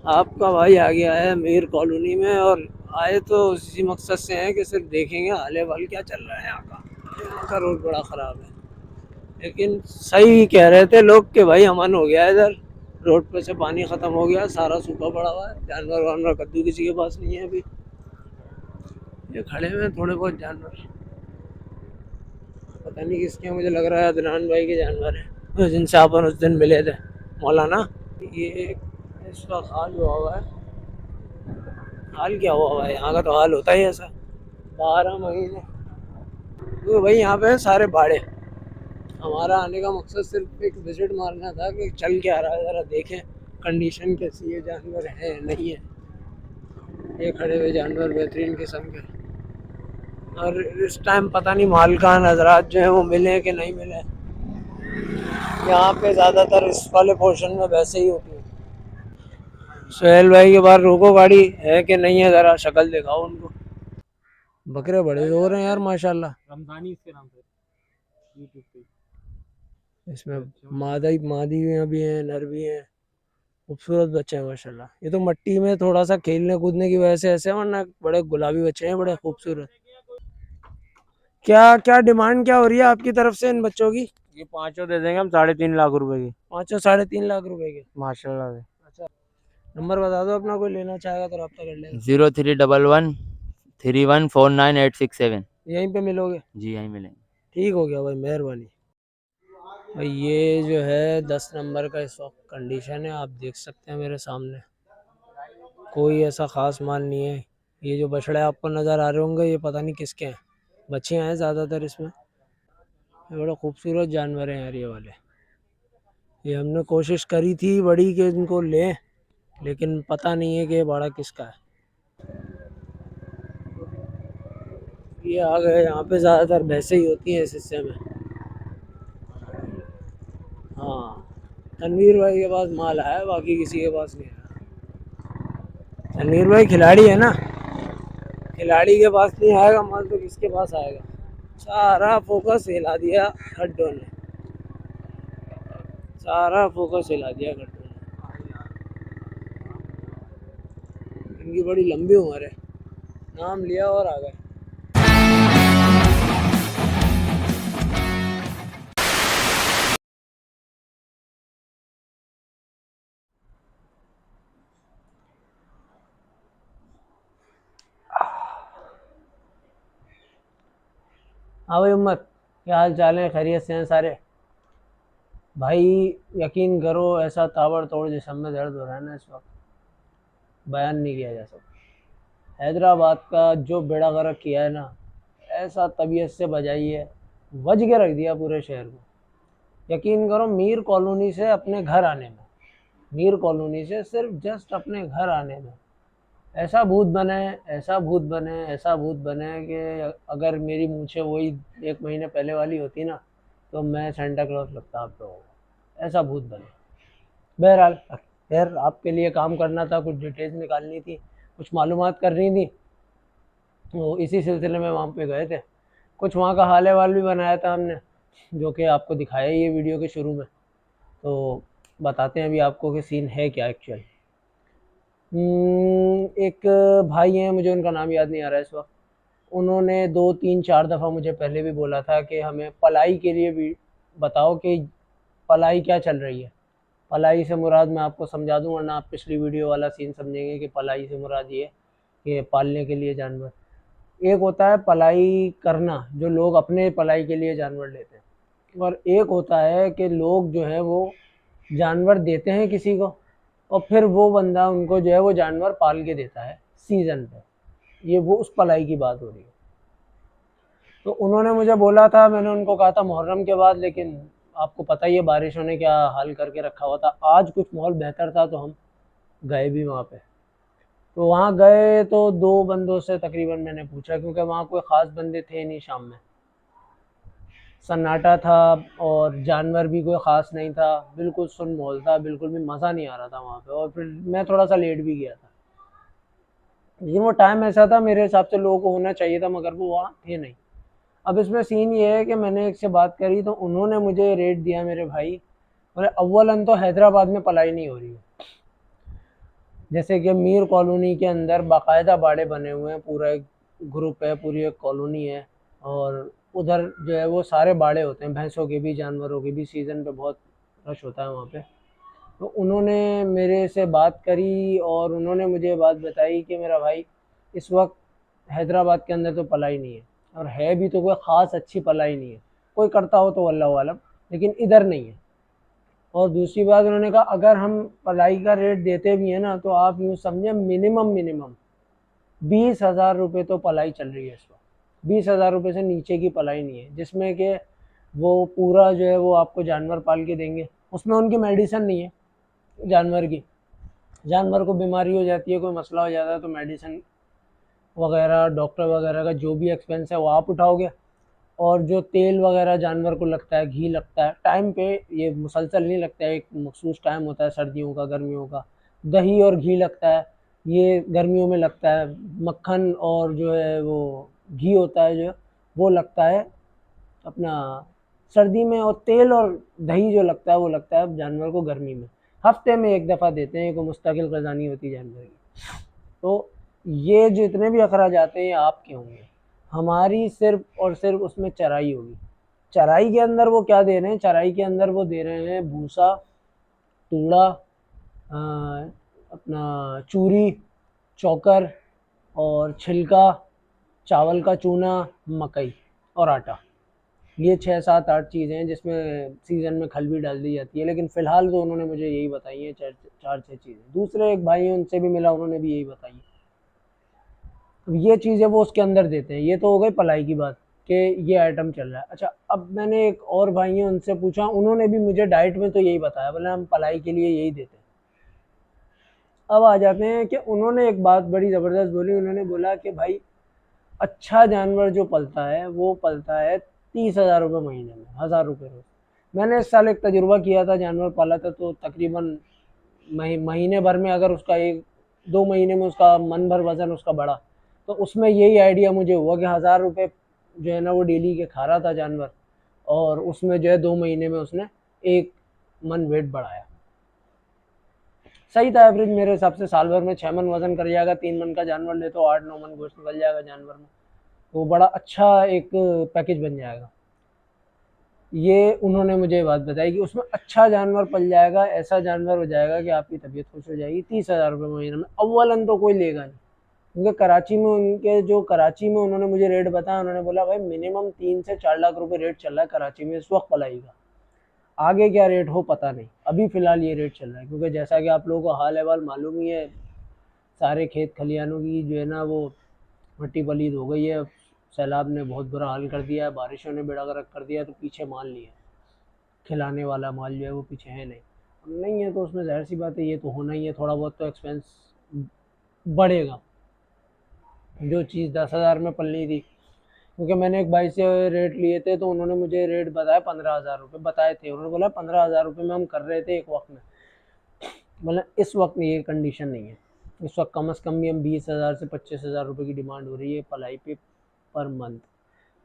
आपका भाई आ गया है मीर कॉलोनी में, और आए तो इसी मकसद से हैं कि सिर्फ देखेंगे हाल वाल क्या चल रहा है यहाँ का। यहाँ का रोड बड़ा ख़राब है, लेकिन सही कह रहे थे लोग कि भाई अमन हो गया है इधर, रोड पे से पानी ख़त्म हो गया, सारा सूखा पड़ा हुआ है, जानवर वानवर कद्दू किसी के पास नहीं है अभी। ये खड़े हुए हैं थोड़े बहुत जानवर, पता नहीं किसके हैं, मुझे लग रहा है अदनान भाई के जानवर हैं जिनसे अपन उस दिन मिले थे, मौलाना। ये इसका हाल हुआ है, हाल क्या हुआ है यहाँ का, तो हाल होता ही ऐसा 12 महीने। तो भाई यहाँ पे सारे भाड़े, हमारा आने का मकसद सिर्फ एक विजिट मारना था कि चल क्या रहा है, ज़रा देखें कंडीशन कैसी है, जानवर है नहीं है। ये खड़े हुए जानवर बेहतरीन किस्म के, और इस टाइम पता नहीं मालकान हजरात जो है वो मिले कि नहीं मिले। यहाँ पे ज़्यादातर इस वाले पोर्शन में वैसे ही होती है। सुहेल भाई के बाहर रोको, गाड़ी है कि नहीं है, ज़रा शक्ल दिखाओ उनको। बकरे बड़े हो रहे हैं यार माशाल्लाह, रमजानी इसके नाम से यूट्यूब पे। इसमें मादी मादी भी हैं, नर भी हैं, खूबसूरत बच्चे हैं माशाल्लाह। ये तो मट्टी में थोड़ा सा खेलने कूदने की वजह से ऐसे हैं, वरना बड़े गुलाबी बच्चे हैं, बड़े खूबसूरत। क्या क्या डिमांड क्या हो रही है आपकी तरफ से इन बच्चों की? ये पांचों दे देंगे हम 3.5 लाख रुपए की। पाँचों 3.5 लाख रुपए के? माशाल्लाह से। अच्छा, नंबर बता दो अपना, कोई लेना चाहेगा तो रब्ता कर लेगा। 0311314986 7। यहीं पे मिलोगे? जी यहीं मिलेंगे। ठीक हो गया भाई, मेहरबानी भाई। ये जो है 10 नंबर का इस वक्त कंडीशन है, आप देख सकते हैं मेरे सामने, कोई ऐसा ख़ास माल नहीं है। ये जो बछड़े आपको नज़र आ रहे होंगे ये पता नहीं किसके हैं, बच्चियाँ हैं ज़्यादातर इसमें। ये बड़ा खूबसूरत जानवर हैं यार ये वाले। ये हमने कोशिश करी थी बड़ी कि इनको लें, लेकिन पता नहीं है कि ये बड़ा किसका है। ये आ गए, यहाँ पे ज़्यादातर भैंसें ही होती हैं इस हिस्से में। हाँ, तनवीर भाई के पास माल आया, बाकी किसी के पास नहीं आया। तनवीर भाई खिलाड़ी है ना, खिलाड़ी के पास नहीं आएगा माल तो किसके पास आएगा। सारा फोकस हिला दिया खड्डों ने, सारा फोकस हिला दिया खड्डों ने। इनकी बड़ी लंबी उम्र है, नाम लिया और आ गए। हाँ भाई उम्मत, क्या हाल चाल है, खैरियत से हैं सारे? भाई यकीन करो, ऐसा ताबड़तोड़ जिस्म में दर्द हो रहा है ना इस वक्त, बयान नहीं किया जा सकता। हैदराबाद का जो बेड़ा गर्क किया है ना, ऐसा तबीयत से बजाई है, वज के रख दिया पूरे शहर को। यकीन करो, मीर कॉलोनी से अपने घर आने में, मीर कॉलोनी से सिर्फ जस्ट अपने घर आने में ऐसा भूत बने, ऐसा भूत बने, ऐसा भूत बने कि अगर मेरी मूछें वही 1 महीने पहले वाली होती ना तो मैं सेंटा क्लॉज लगता आप लोगों को। ऐसा भूत बने। बहरहाल खैर, आपके लिए काम करना था, कुछ डिटेल्स निकालनी थी, कुछ मालूमात करनी थी, तो इसी सिलसिले में वहाँ पे गए थे। कुछ वहाँ का हाल वाल भी बनाया था हमने, जो कि आपको दिखाया ही है वीडियो के शुरू में। तो बताते हैं अभी आपको कि सीन है क्या एक्चुअल। एक भाई हैं, मुझे उनका नाम याद नहीं आ रहा है इस वक्त, उन्होंने 2 3 4 दफ़ा मुझे पहले भी बोला था कि हमें पलाई के लिए भी बताओ कि पलाई क्या चल रही है। पलाई से मुराद मैं आपको समझा दूँ, वरना आप पिछली वीडियो वाला सीन समझेंगे कि पलाई से मुराद ये कि पालने के लिए जानवर। एक होता है पलाई करना, जो लोग अपने पलाई के लिए जानवर लेते हैं, और एक होता है कि लोग जो है वो जानवर देते हैं किसी को, और फिर वो बंदा उनको जो है वो जानवर पाल के देता है सीज़न पे। ये वो उस पलाई की बात हो रही है। तो उन्होंने मुझे बोला था, मैंने उनको कहा था मुहर्रम के बाद, लेकिन आपको पता ही है बारिशों ने क्या हाल करके रखा हुआ था। आज कुछ माहौल बेहतर था तो हम गए भी वहाँ पे। तो वहाँ गए तो 2 बंदों से तकरीबन मैंने पूछा, क्योंकि वहाँ कोई ख़ास बंदे थे नहीं शाम में, सन्नाटा था, और जानवर भी कोई ख़ास नहीं था, बिल्कुल सुन माहौल था, बिल्कुल भी मज़ा नहीं आ रहा था वहाँ पे। और फिर मैं थोड़ा सा लेट भी गया था, लेकिन वो टाइम ऐसा था मेरे हिसाब से लोगों को होना चाहिए था, मगर वो वहाँ थे नहीं। अब इसमें सीन ये है कि मैंने एक से बात करी तो उन्होंने मुझे रेट दिया मेरे भाई, बोले अव्वलन तो हैदराबाद में पलाई नहीं हो रही है, जैसे कि मीर कॉलोनी के अंदर बाकायदा बाड़े बने हुए हैं, पूरा एक ग्रुप है, पूरी एक कॉलोनी है, और उधर जो है वो सारे बाड़े होते हैं, भैंसों के भी, जानवरों के भी। सीज़न पे बहुत रश होता है वहाँ पे। तो उन्होंने मेरे से बात करी और उन्होंने मुझे बात बताई कि मेरा भाई, इस वक्त हैदराबाद के अंदर तो पलाई नहीं है, और है भी तो कोई ख़ास अच्छी पलाई नहीं है, कोई करता हो तो अल्लाह आलम, लेकिन इधर नहीं है। और दूसरी बात उन्होंने कहा, अगर हम पलाई का रेट देते भी हैं ना, तो आप यूँ समझें मिनिमम 20,000 रुपये तो पलाई चल रही है इस वक्त। 20,000 रुपये से नीचे की पलाई नहीं है, जिसमें कि वो पूरा जो है वो आपको जानवर पाल के देंगे। उसमें उनकी मेडिसिन नहीं है जानवर की, जानवर को बीमारी हो जाती है, कोई मसला हो जाता है, तो मेडिसिन वगैरह, डॉक्टर वगैरह का जो भी एक्सपेंस है वो आप उठाओगे। और जो तेल वगैरह जानवर को लगता है, घी लगता है टाइम पे, ये मुसलसल नहीं लगता है, एक मखसूस टाइम होता है, सर्दियों का, गर्मियों का। दही और घी लगता है, ये गर्मियों में लगता है। मक्खन और जो है वो घी होता है जो, वो लगता है अपना सर्दी में। और तेल और दही जो लगता है वो लगता है जानवर को गर्मी में। हफ्ते में एक दफ़ा देते हैं, कोई मुस्तकिल ख़जानी होती है जानवर की। तो ये जितने भी अखराज आते हैं ये आपके होंगे, हमारी सिर्फ और सिर्फ उसमें चराई होगी। चराई के अंदर वो क्या दे रहे हैं, चराई के अंदर वो दे रहे हैं भूसा, तूड़ा, अपना चूरी, चोकर और छिलका, चावल का चूना, मकई और आटा। ये 6 7 8 चीज़ें हैं, जिसमें सीज़न में खल भी डाल दी जाती है, लेकिन फ़िलहाल तो उन्होंने मुझे यही बताई हैं, 4 6 चीज़ें। दूसरे एक भाई हैं, उनसे भी मिला, उन्होंने भी यही बताई। अब ये चीज़ें वो उसके अंदर देते हैं। ये तो हो गई पलाई की बात कि ये आइटम चल रहा है। अच्छा, अब मैंने एक और भाई हैं, उनसे पूछा, उन्होंने भी मुझे डाइट में तो यही बताया, बोले हम पलाई के लिए यही देते हैं। अब आ जाते हैं कि उन्होंने एक बात बड़ी ज़बरदस्त बोली। उन्होंने बोला कि भाई, अच्छा जानवर जो पलता है वो पलता है 30,000 रुपये महीने में, 1,000 रुपये रोज़। मैंने इस साल एक तजुर्बा किया था, जानवर पाला था, तो तकरीबन महीने भर में अगर उसका 1 2 महीने में उसका मन भर वज़न उसका बढ़ा, तो उसमें यही आइडिया मुझे हुआ कि 1,000 रुपये जो है ना वो डेली के खा रहा था जानवर, और उसमें जो है 2 महीने में उसने 1 मन वेट बढ़ाया। सही था एवरेज मेरे हिसाब से। साल भर में 6 मन वज़न कर जाएगा, 3 मन का जानवर ले तो 8 9 मन गोश्त निकल जाएगा जानवर में, तो बड़ा अच्छा एक पैकेज बन जाएगा। ये उन्होंने मुझे बात बताई कि उसमें अच्छा जानवर पल जाएगा, ऐसा जानवर हो जाएगा कि आपकी तबीयत खुश हो जाएगी। 30,000 रुपये महीने में अव्वलन तो कोई लेगा नहीं, क्योंकि कराची में उनके जो कराची में उन्होंने मुझे रेट बताया, उन्होंने बोला भाई मिनिमम 3 से 4 लाख रुपए रेट चल रहा है कराची में इस वक्त पलाई का। आगे क्या रेट हो पता नहीं, अभी फ़िलहाल ये रेट चल रहा है, क्योंकि जैसा कि आप लोगों को हाल अहवाल मालूम ही है, सारे खेत खलिहानों की जो है ना वो मिट्टी पलीद हो गई है। सैलाब ने बहुत बुरा हाल कर दिया है, बारिशों ने बेड़ा गर्क कर दिया है, तो पीछे माल नहीं है, खिलाने वाला माल जो है वो पीछे है नहीं। अब नहीं है तो उसमें ज़ाहिर सी बात है ये तो होना ही है, थोड़ा बहुत तो एक्सपेंस बढ़ेगा। जो चीज़ 10,000 में पलनी थी, क्योंकि मैंने एक भाई से रेट लिए थे, तो उन्होंने मुझे रेट बताया 15,000 रुपये बताए थे। उन्होंने बोला 15,000 रुपये में हम कर रहे थे एक वक्त में। मतलब इस वक्त ये कंडीशन नहीं है, इस वक्त कम से कम भी हम 20,000 से 25,000 रुपये की डिमांड हो रही है पलाई पे पर मंथ।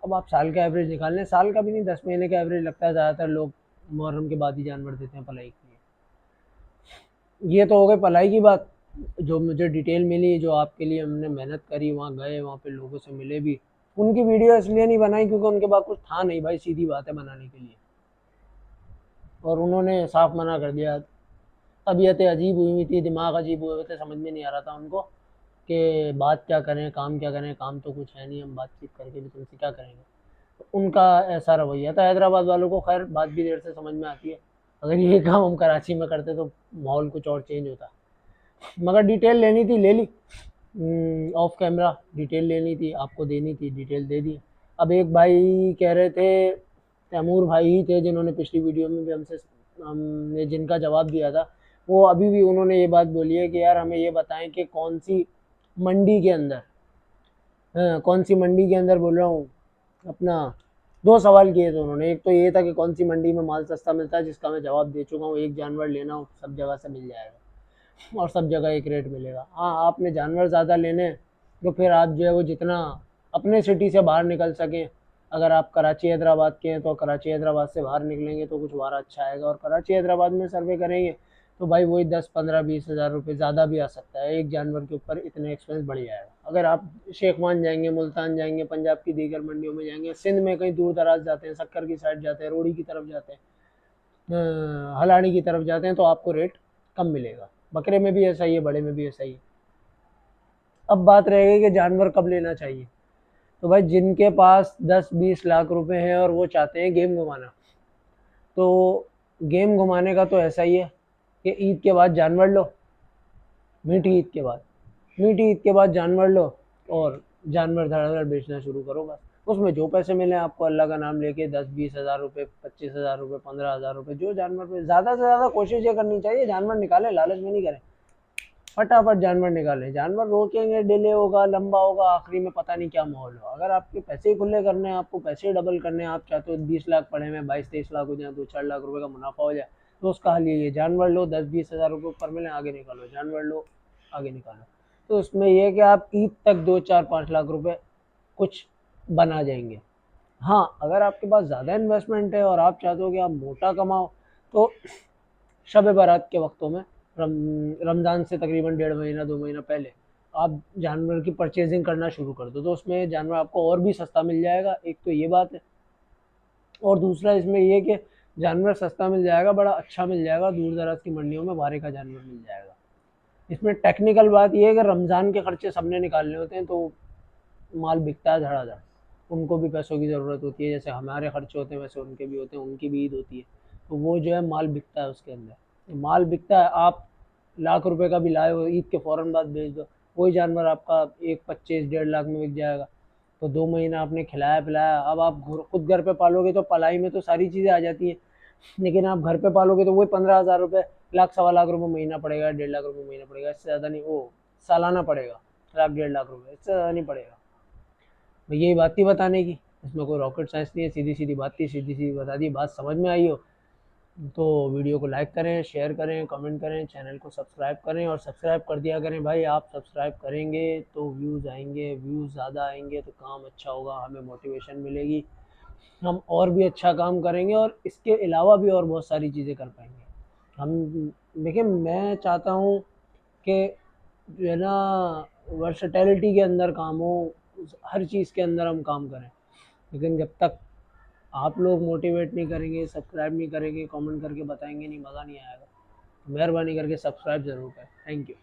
अब आप साल का एवरेज निकाल लें, साल का भी नहीं, 10 महीने का एवरेज लगता है। ज़्यादातर लोग मुहर्रम के बाद ही जानवर देते हैं पलाई के लिए। ये तो हो गई पलाई की बात। जो मुझे डिटेल मिली, जो आपके लिए हमने मेहनत करी, वहाँ गए, वहाँ पे लोगों से मिले भी। उनकी वीडियो इसलिए नहीं बनाई क्योंकि उनके पास कुछ था नहीं भाई, सीधी बात है, बनाने के लिए। और उन्होंने साफ मना कर दिया। तबीयतें अजीब हुई हुई थी, दिमाग अजीब हुए हुए थे, समझ में नहीं आ रहा था उनको कि बात क्या करें, काम क्या करें। काम तो कुछ है नहीं, हम बातचीत करके भी तुमसे क्या करेंगे। तो उनका ऐसा रवैया था। हैदराबाद वालों को खैर बात भी देर से समझ में आती है। अगर ये काम हम कराची में करते तो माहौल कुछ और चेंज होता। मगर डिटेल लेनी थी, ले ली। ऑफ कैमरा डिटेल लेनी थी, आपको देनी थी, डिटेल दे दी। अब एक भाई कह रहे थे, तैमूर भाई ही थे जिन्होंने पिछली वीडियो में भी हमने जिनका जवाब दिया था, वो अभी भी उन्होंने ये बात बोली है कि यार हमें ये बताएं कि कौन सी मंडी के अंदर, हाँ, कौन सी मंडी के अंदर बोल रहा हूँ अपना। 2 सवाल किए थे उन्होंने। एक तो ये था कि कौन सी मंडी में माल सस्ता मिलता है, जिसका मैं जवाब दे चुका हूँ। एक जानवर लेना हो सब जगह से मिल जाएगा, और सब जगह एक रेट मिलेगा। हाँ, आपने जानवर ज़्यादा लेने हैं, तो फिर आप जो है वो जितना अपने सिटी से बाहर निकल सकें। अगर आप कराची हैदराबाद के हैं तो कराची हैदराबाद से बाहर निकलेंगे तो कुछ वारा अच्छा आएगा, और कराची हैदराबाद में सर्वे करेंगे तो भाई वही 10 15 20 हज़ार रुपये ज़्यादा भी आ सकता है, एक जानवर के ऊपर इतने एक्सपेंस बढ़ जाएगा। अगर आप शेखवान जाएंगे, मुल्तान जाएंगे, पंजाब की दीगर मंडियों में जाएंगे, सिंध में कहीं दूर दराज जाते हैं, सक्कर की साइड जाते हैं, रोड़ी की तरफ जाते हैं, हलाड़ी की तरफ जाते हैं, तो आपको रेट कम मिलेगा। बकरे में भी ऐसा ही है, बड़े में भी ऐसा ही है। अब बात रहेगी कि जानवर कब लेना चाहिए। तो भाई जिनके पास 10 20 लाख रुपए हैं और वो चाहते हैं गेम घुमाना, तो गेम घुमाने का तो ऐसा ही है कि ईद के बाद जानवर लो, मीठी ईद के बाद, मीठी ईद के बाद जानवर लो और जानवर धड़ाधड़ बेचना शुरू करो बस। उसमें जो पैसे मिले आपको अल्लाह का नाम लेके, 10 20 हज़ार रुपये, 25 हज़ार रुपये, 15 हज़ार रुपये, जो जानवर पे ज़्यादा से ज़्यादा कोशिश ये करनी चाहिए जानवर निकाले, लालच में नहीं करें, फटाफट जानवर निकालें। जानवर रोकेंगे डिले होगा, लंबा होगा, आखिरी में पता नहीं क्या माहौल हो। अगर आपके पैसे ही खुले करने हैं, आपको पैसे ही डबल करने हैं, आप चाहते हो 20 लाख पड़े में 22 23 लाख हो जाए, 2 4 लाख रुपए का मुनाफा हो जाए, तो उसका हल यही है, जानवर लो, 10 20 हज़ार रुपये ऊपर मिले आगे निकालो, जानवर लो आगे निकालो। तो उसमें यह है कि आप ईद तक 2 4 5 लाख रुपए कुछ बना जाएंगे। हाँ, अगर आपके पास ज़्यादा इन्वेस्टमेंट है और आप चाहते हो कि आप मोटा कमाओ, तो शब बारात के वक्तों में, रमज़ान से तकरीबन 1.5 महीना 2 महीना पहले आप जानवर की परचेजिंग करना शुरू कर दो, तो उसमें जानवर आपको और भी सस्ता मिल जाएगा। एक तो ये बात है, और दूसरा इसमें ये कि जानवर सस्ता मिल जाएगा, बड़ा अच्छा मिल जाएगा, दूर दराज की मंडियों में भारे का जानवर मिल जाएगा। इसमें टेक्निकल बात ये है कि रमज़ान के खर्चे सबने निकालने होते हैं, तो माल बिकता है धड़ाधड़, उनको भी पैसों की ज़रूरत होती है, जैसे हमारे खर्चे होते हैं वैसे उनके भी होते हैं, उनकी भी ईद होती है, तो वो जो है माल बिकता है उसके अंदर। तो माल बिकता है, आप लाख रुपए का भी लाए हो, ईद के फ़ौरन बाद बेच दो, वही जानवर आपका एक 25 1.5 लाख में बिक जाएगा। तो 2 महीना आपने खिलाया पिलाया, अब आप खुद घर पे पालोगे तो पलाई में तो सारी चीज़ें आ जाती हैं, लेकिन आप घर पे पालोगे तो वही 15 हज़ार रुपये, लाख सवा लाख रुपये महीना पड़ेगा, 1.5 लाख रुपये महीना पड़ेगा, इससे ज़्यादा नहीं, वो सालाना पड़ेगा 1 लाख 1.5 लाख रुपये, इससे ज़्यादा नहीं पड़ेगा। मैं यही बात थी बताने की, इसमें कोई रॉकेट साइंस नहीं है, सीधी सीधी बात थी, सीधी सीधी बता दी। बात समझ में आई हो तो वीडियो को लाइक करें, शेयर करें, कमेंट करें, चैनल को सब्सक्राइब करें, और सब्सक्राइब कर दिया करें भाई। आप सब्सक्राइब करेंगे तो व्यूज़ आएंगे, व्यूज़ ज़्यादा आएंगे तो काम अच्छा होगा, हमें मोटिवेशन मिलेगी, हम और भी अच्छा काम करेंगे, और इसके अलावा भी और बहुत सारी चीज़ें कर पाएंगे हम। देखिए, मैं चाहता हूँ कि जो है ना, वर्सटैलिटी के अंदर काम हो, हर चीज़ के अंदर हम काम करें, लेकिन जब तक आप लोग मोटिवेट नहीं करेंगे, सब्सक्राइब नहीं करेंगे, कमेंट करके बताएंगे नहीं, मज़ा नहीं आएगा। मेहरबानी करके सब्सक्राइब ज़रूर करें। Thank you.